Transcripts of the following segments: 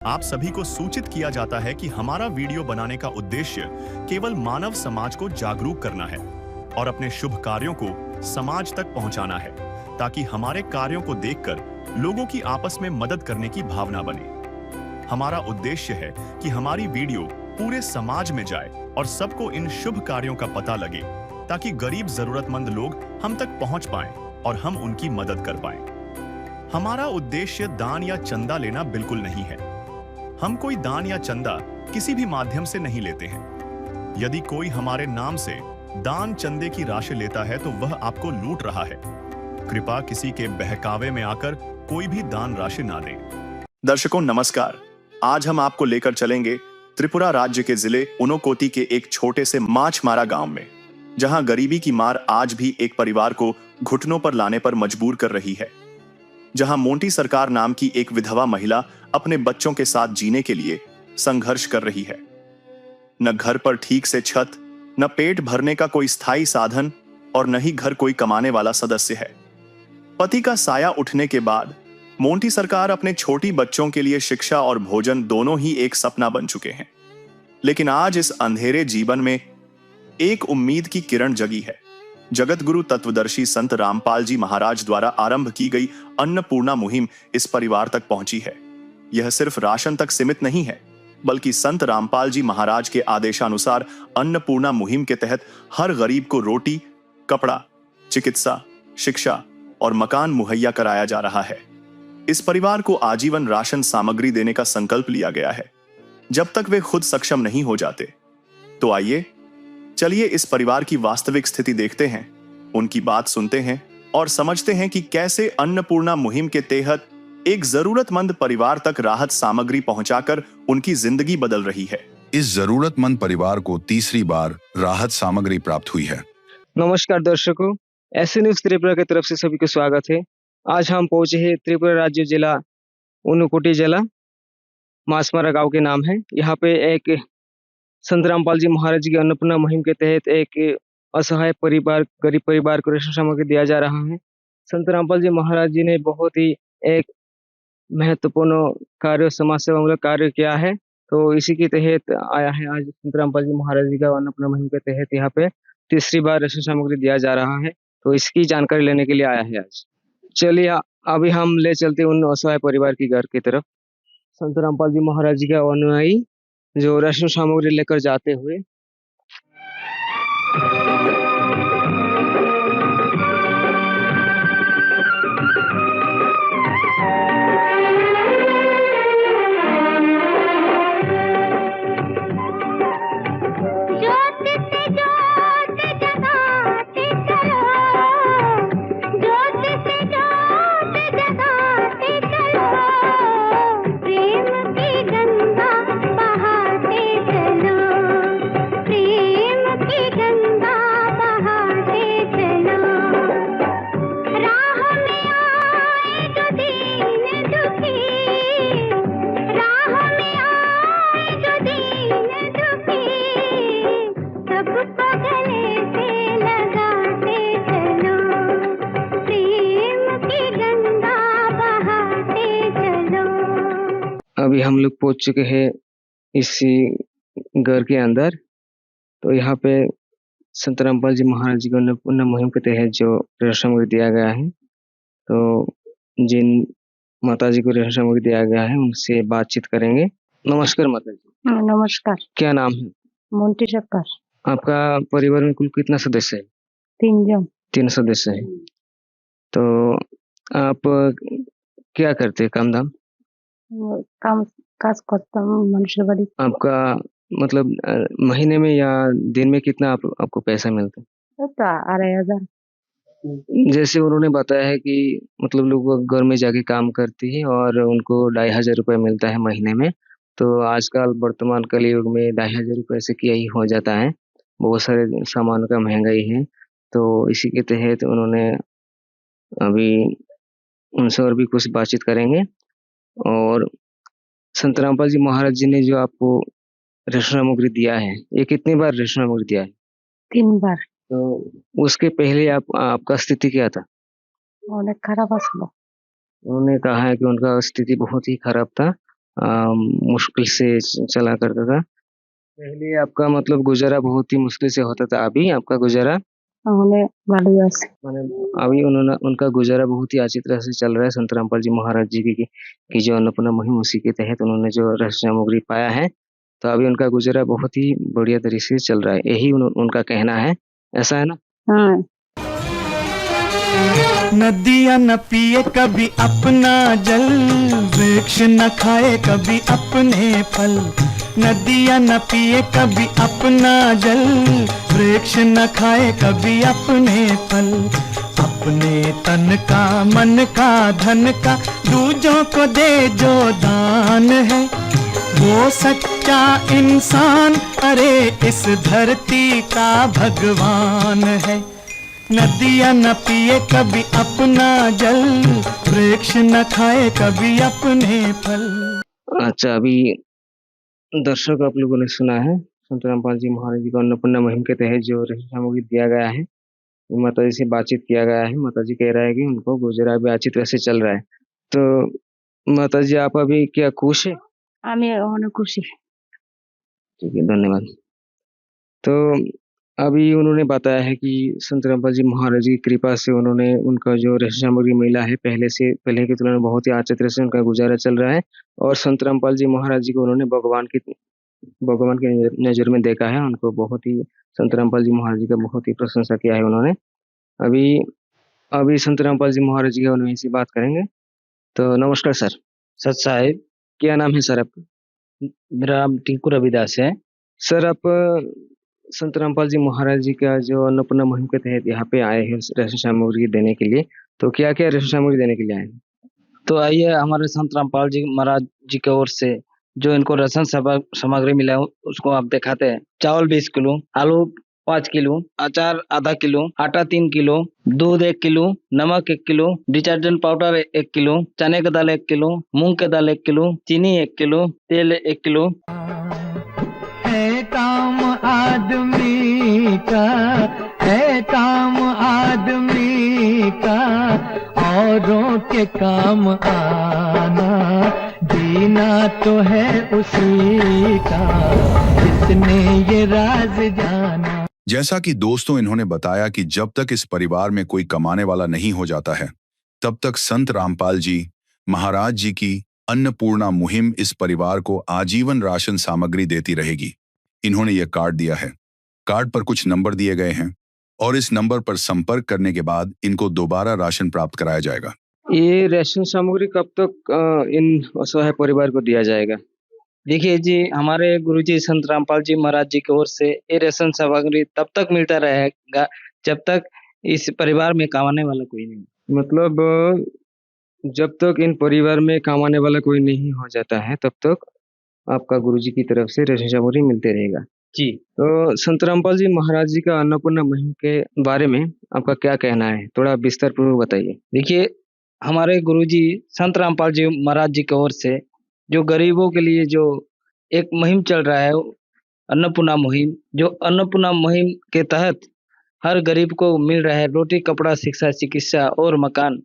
आप सभी को सूचित किया जाता है कि हमारा वीडियो बनाने का उद्देश्य केवल मानव समाज को जागरूक करना है और अपने शुभ कार्यों को समाज तक पहुंचाना है, ताकि हमारे कार्यों को देखकर लोगों की आपस में मदद करने की भावना बने। हमारा उद्देश्य है कि हमारी वीडियो पूरे समाज में जाए और सबको इन शुभ कार्यों का पता लगे, ताकि गरीब जरूरतमंद लोग हम तक पहुंच पाएं और हम उनकी मदद कर पाएं। हमारा उद्देश्य दान या चंदा लेना बिल्कुल नहीं है। हम कोई दान या चंदा किसी भी माध्यम से नहीं लेते हैं। यदि कोई हमारे नाम से दान चंदे की राशि लेता है तो वह आपको लूट रहा है। कृपया किसी के बहकावे में आकर कोई भी दान राशि ना दें। दर्शकों नमस्कार, आज हम आपको लेकर चलेंगे त्रिपुरा राज्य के जिले उनोकोटी के एक छोटे से माछमारा गांव में, जहां गरीबी की मार आज भी एक परिवार को घुटनों पर लाने पर मजबूर कर रही है। जहां मोंटी सरकार नाम की एक विधवा महिला अपने बच्चों के साथ जीने के लिए संघर्ष कर रही है। न घर पर ठीक से छत, न पेट भरने का कोई स्थायी साधन और न ही घर कोई कमाने वाला सदस्य है। पति का साया उठने के बाद मोंटी सरकार अपने छोटी बच्चों के लिए शिक्षा और भोजन दोनों ही एक सपना बन चुके हैं। लेकिन आज इस अंधेरे जीवन में एक उम्मीद की किरण जगी है। जगत गुरु तत्वदर्शी संत रामपाल जी महाराज द्वारा आरंभ की गई अन्नपूर्णा मुहिम इस परिवार तक पहुंची है। यह सिर्फ राशन तक सीमित नहीं है, बल्कि संत रामपाल जी महाराज के आदेशानुसार अन्नपूर्णा मुहिम के तहत हर गरीब को रोटी, कपड़ा, चिकित्सा, शिक्षा और मकान मुहैया कराया जा रहा है। इस परिवार को आजीवन राशन सामग्री देने का संकल्प लिया गया है, जब तक वे खुद सक्षम नहीं हो जाते। तो आइए चलिए इस परिवार की वास्तविक स्थिति देखते हैं, उनकी बात सुनते हैं और समझते हैं कि कैसे अन्नपूर्णा मुहिम के तहत एक जरूरतमंद परिवार तक राहत सामग्री पहुंचाकर उनकी जिंदगी बदल रही है। इस जरूरतमंद परिवार को तीसरी बार राहत सामग्री प्राप्त हुई है। नमस्कार दर्शकों, ऐसे न्यूज त्रिपुरा की तरफ से सभी को स्वागत है। आज हम पहुंचे हैं त्रिपुरा राज्य जिला उनकोटी जिला माछमारा गांव के नाम है। यहाँ पे एक संत रामपाल जी महाराज की अन्नपूर्णा मुहिम के तहत एक असहाय परिवार, गरीब परिवार को राशन सामग्री दिया जा रहा है। संत रामपाल जी महाराज जी ने बहुत ही एक महत्वपूर्ण कार्य, समाज सेवा मूलक कार्य किया है, तो इसी के तहत आया है आज संत रामपाल जी महाराज जी का अन्नपूर्णा मुहिम के तहत यहाँ पे तीसरी बार राशन सामग्री दिया जा रहा है, तो इसकी जानकारी लेने के लिए आया है आज। चलिए अभी हम ले चलते उन असहाय परिवार की घर की तरफ। संत रामपाल जी महाराज जी का अनुयायी जो राशन सामग्री लेकर जाते हुए अभी हम लोग पहुंच चुके हैं इसी घर के अंदर। तो यहाँ पे संत रामपाल जी महाराज जी को अन्नपूर्णा मुहिम के तहत जो राशन सामग्री दिया गया है, तो जिन माता जी को राशन सामग्री दिया गया है उनसे बातचीत करेंगे। नमस्कार माता जी। नमस्कार। क्या नाम है? मोंटी सरकार। आपका परिवार में कुल कितना सदस्य है? 3 जन। 3 सदस्य है। तो आप क्या करते हैं, काम धाम? काम काज करता हूँ, मनुष्य बड़ी। आपका मतलब महीने में या दिन में कितना आपको पैसा मिलता है? 2,500। जैसे उन्होंने बताया है कि मतलब लोग घर में जाके काम करती है और उनको 2,500 रुपये मिलता है महीने में। तो आजकल वर्तमान कलयुग में 2,500 रुपये से क्या ही हो जाता है, बहुत सारे सामानों का महंगाई है। तो इसी के तहत उन्होंने अभी उनसे और भी कुछ बातचीत करेंगे। और संत रामपाल जी महाराज जी ने जो आपको राशन सामग्री दिया है, ये कितनी बार राशन सामग्री दिया है? 3 बार। तो उसके पहले आपका स्थिति क्या था? অনেক খারাপ আসলো। उन्होंने कहा है कि उनका स्थिति बहुत ही खराब था। मुश्किल से चला करता था। पहले आपका मतलब गुजारा बहुत ही मुश्किल से होता था, अभी आपका गुजारा उन्हें बढ़िया से माने अभी उनका गुजारा बहुत ही अच्छी तरह से चल रहा है। संत रामपाल जी महाराज जी की जो अन्नपूर्णा मुहिम, उसी के तहत उन्होंने जो रहस्य सामग्री पाया है, तो अभी उनका गुजारा बहुत ही बढ़िया तरीके से चल रहा है, यही उनका कहना है। ऐसा है ना? हाँ। नदियाँ न पिए कभी अपना जल, वृक्ष न खाए कभी अपने फल। नदियाँ न पिए कभी अपना जल, वृक्ष न खाए कभी अपने फल। अपने तन का, मन का, धन का दूजों को दे जो दान है, वो सच्चा इंसान, अरे इस धरती का भगवान है। नदियाँ न पिए कभी अपना जल, वृक्ष न खाए कभी अपने फल। अच्छा, अभी दर्शक आप लोगों ने सुना है संत रामपाल जी महाराज जी को अन्नपूर्णा मुहिम के तहत जो रहस्य सामग्री दिया गया है, माता जी से बातचीत किया गया है। माता जी कह रहा है कि उनको गुजारा भी अच्छी तरह से चल रहा है। तो माता जी, आप अभी क्या खुश है? আমি অনেক খুশি। ठीक है, धन्यवाद। तो अभी उन्होंने बताया है कि संत रामपाल जी महाराज की कृपा से उन्होंने उनका जो रहस्य सामग्री मिला है, पहले की तुलना में बहुत ही अच्छी तरह से उनका गुजारा चल रहा है। और संत रामपाल जी महाराज जी को उन्होंने भगवान की नजर में देखा है। उनको बहुत ही संत रामपाल जी महाराज जी का बहुत ही प्रशंसा किया है उन्होंने। अभी संत रामपाल जी महाराज जी का उन्होंने इसी बात करेंगे। तो नमस्कार सर। सच साहिब, क्या नाम है सर आपका? मेरा नाम टिंकू रविदास है। सर, आप संत रामपाल जी महाराज जी का जो अन्नपूर्णा मुहिम के तहत यहाँ पे आए हैं रहस्य सामग्री देने के लिए, तो क्या क्या रहस्य सामग्री देने के लिए आए हैं? तो आइए, हमारे संत रामपाल जी महाराज जी की ओर से जो इनको राशन सामग्री मिला है उसको आप दिखाते हैं। चावल 20 किलो, आलू 5 किलो, अचार आधा किलो, आटा 3 किलो, दूध 1 किलो, नमक 1 किलो, डिटर्जेंट पाउडर 1 किलो, चने की दाल 1 किलो, मूंग की दाल 1 किलो, चीनी 1 किलो, तेल 1 किलो। है काम आदमी का, है काम आदमी का, औरों के काम आना, जीना तो है उसी का, जिसने ये राज जाना। जैसा कि दोस्तों इन्होंने बताया कि जब तक इस परिवार में कोई कमाने वाला नहीं हो जाता है, तब तक संत रामपाल जी महाराज जी की अन्नपूर्णा मुहिम इस परिवार को आजीवन राशन सामग्री देती रहेगी। इन्होंने यह कार्ड दिया है। कार्ड पर कुछ नंबर दिए गए हैं और इस नंबर पर संपर्क करने के बाद इनको दोबारा राशन प्राप्त कराया जाएगा। ये राशन सामग्री कब तक इन असहाय परिवार को दिया जाएगा? देखिए जी, हमारे गुरुजी संत रामपाल जी महाराज जी की ओर से ये राशन सामग्री तब तक मिलता रहेगा जब तक इस परिवार में कमाने वाला कोई नहीं। मतलब जब तक इन परिवार में कमाने वाला कोई नहीं हो जाता है, तब तक आपका गुरुजी की तरफ से राशन सामग्री मिलते रहेगा जी। तो संत रामपाल जी महाराज जी का अन्नपूर्णा मुहिम के बारे में आपका क्या कहना है? थोड़ा विस्तार पूर्वक बताइए। देखिए, हमारे गुरुजी संत रामपाल जी महाराज जी की ओर से जो गरीबों के लिए जो एक मुहिम चल रहा है, अन्नपूर्णा मुहिम, जो अन्नपूर्णा मुहिम के तहत हर गरीब को मिल रहा है रोटी, कपड़ा, शिक्षा, चिकित्सा और मकान,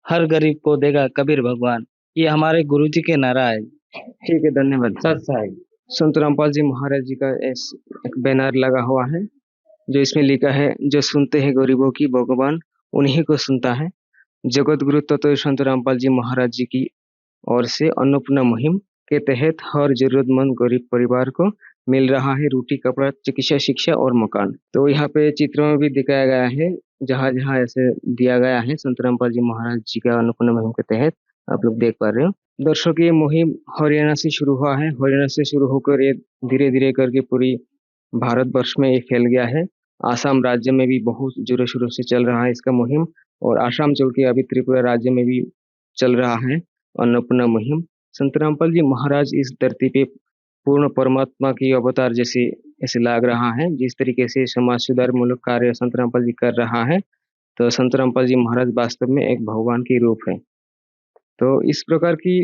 हर गरीब को देगा कबीर भगवान। ये हमारे गुरुजी के नारा है। ठीक है, धन्यवाद। सच साहिब। संत रामपाल जी महाराज जी का एक बैनर लगा हुआ है, जो इसमें लिखा है, जो सुनते हैं गरीबों की, भगवान उन्हीं को सुनता है। जगत गुरु तत्व संत रामपाल जी महाराज जी की ओर से अन्नपूर्णा मुहिम के तहत हर जरूरतमंद गरीब परिवार को मिल रहा है रोटी, कपड़ा, चिकित्सा, शिक्षा और मकान। तो यहाँ पे चित्रों में भी दिखाया गया है, जहाँ जहाँ ऐसे दिया गया है संत रामपाल जी महाराज जी का अन्नपूर्णा मुहिम के तहत, आप लोग देख पा रहे हो। दर्शक, ये मुहिम हरियाणा से शुरू हुआ है। हरियाणा से शुरू होकर ये धीरे धीरे करके पूरी भारतवर्ष में ये फैल गया है। आसाम राज्य में भी बहुत जोरों शोरों से चल रहा है इसका मुहिम, और आसाम चल के अभी त्रिपुरा राज्य में भी चल रहा है अन्नपूर्णा मुहिम। संत रामपाल जी महाराज इस धरती पे पूर्ण परमात्मा की अवतार जैसे ऐसे लग रहा है। जिस तरीके से समाज सुधार मूलक कार्य संत रामपाल जी कर रहा है, तो संत रामपाल जी महाराज वास्तव में एक भगवान की रूप है। तो इस प्रकार की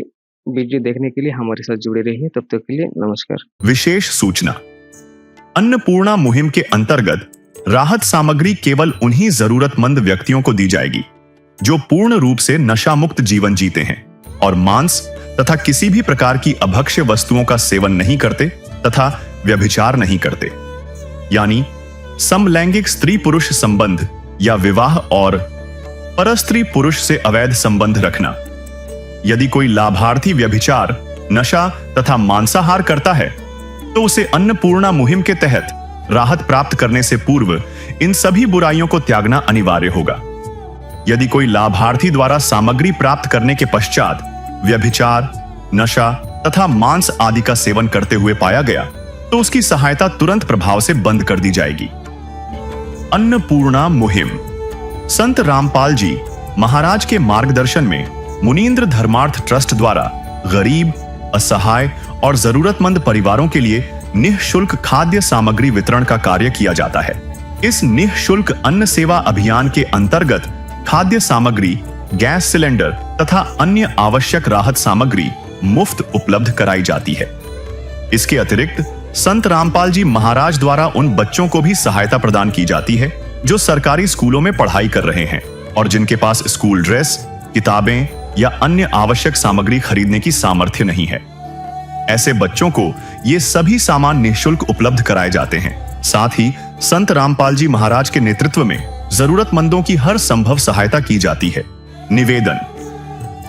वीडियो देखने के लिए हमारे साथ जुड़े रहिए। तब तक के लिए नमस्कार। विशेष सूचना, अन्नपूर्णा मुहिम के अंतर्गत राहत सामग्री केवल उन्हीं जरूरतमंद व्यक्तियों को दी जाएगी जो पूर्ण रूप से नशा मुक्त जीवन जीते हैं और मांस, तथा किसी भी प्रकार की अभक्ष्य वस्तुओं का सेवन नहीं करते तथा व्यभिचार नहीं करते, यानी समलैंगिक स्त्री पुरुष संबंध या विवाह और परस्त्री पुरुष से अवैध संबंध रखना। यदि कोई लाभार्थी व्यभिचार, नशा तथा मांसाहार करता है तो उसे अन्नपूर्णा मुहिम के तहत राहत प्राप्त करने से पूर्व इन सभी बुराइयों को त्यागना अनिवार्य होगा। यदि कोई लाभार्थी द्वारा सामग्री प्राप्त करने के पश्चात व्यभिचार, नशा तथा मांस आदि का सेवन करते हुए पाया गया तो उसकी सहायता तुरंत प्रभाव से बंद कर दी जाएगी। अन्नपूर्णा मुहिम। संत रामपाल जी महाराज के मार्गदर्शन में मुनींद्र धर्मार्थ ट्रस्ट द्वारा गरीब, असहाय और जरूरतमंद परिवारों के लिए निःशुल्क खाद्य सामग्री वितरण का कार्य किया जाता है। इस निःशुल्क अन्न सेवा अभियान के अंतर्गत खाद्य सामग्री, गैस सिलेंडर तथा अन्य आवश्यक राहत सामग्री मुफ्त उपलब्ध कराई जाती है। इसके अतिरिक्त संत रामपाल जी महाराज द्वारा उन बच्चों को भी सहायता प्रदान की जाती है जो सरकारी स्कूलों में पढ़ाई कर रहे हैं और जिनके पास स्कूल ड्रेस, किताबें या अन्य आवश्यक सामग्री खरीदने की सामर्थ्य नहीं है। ऐसे बच्चों को ये सभी सामान निःशुल्क उपलब्ध कराए जाते हैं। साथ ही संत रामपाल जी महाराज के नेतृत्व में जरूरतमंदों की हर संभव सहायता की जाती है। निवेदन।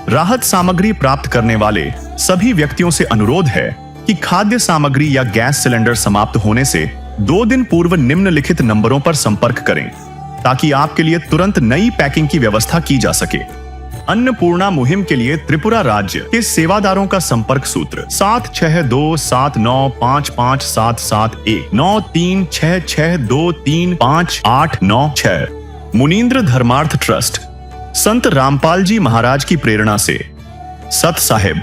राहत सामग्री प्राप्त करने वाले सभी व्यक्तियों से अनुरोध है कि खाद्य सामग्री या गैस सिलेंडर समाप्त होने से 2 दिन पूर्व निम्नलिखित नंबरों पर संपर्क करें ताकि आपके लिए तुरंत नई पैकिंग की व्यवस्था की जा सके। अन्नपूर्णा मुहिम के लिए त्रिपुरा राज्य के सेवादारों का संपर्क सूत्र 76279557719366235896। मुनींद्र धर्मार्थ ट्रस्ट संत रामपाल जी महाराज की प्रेरणा से सत साहिब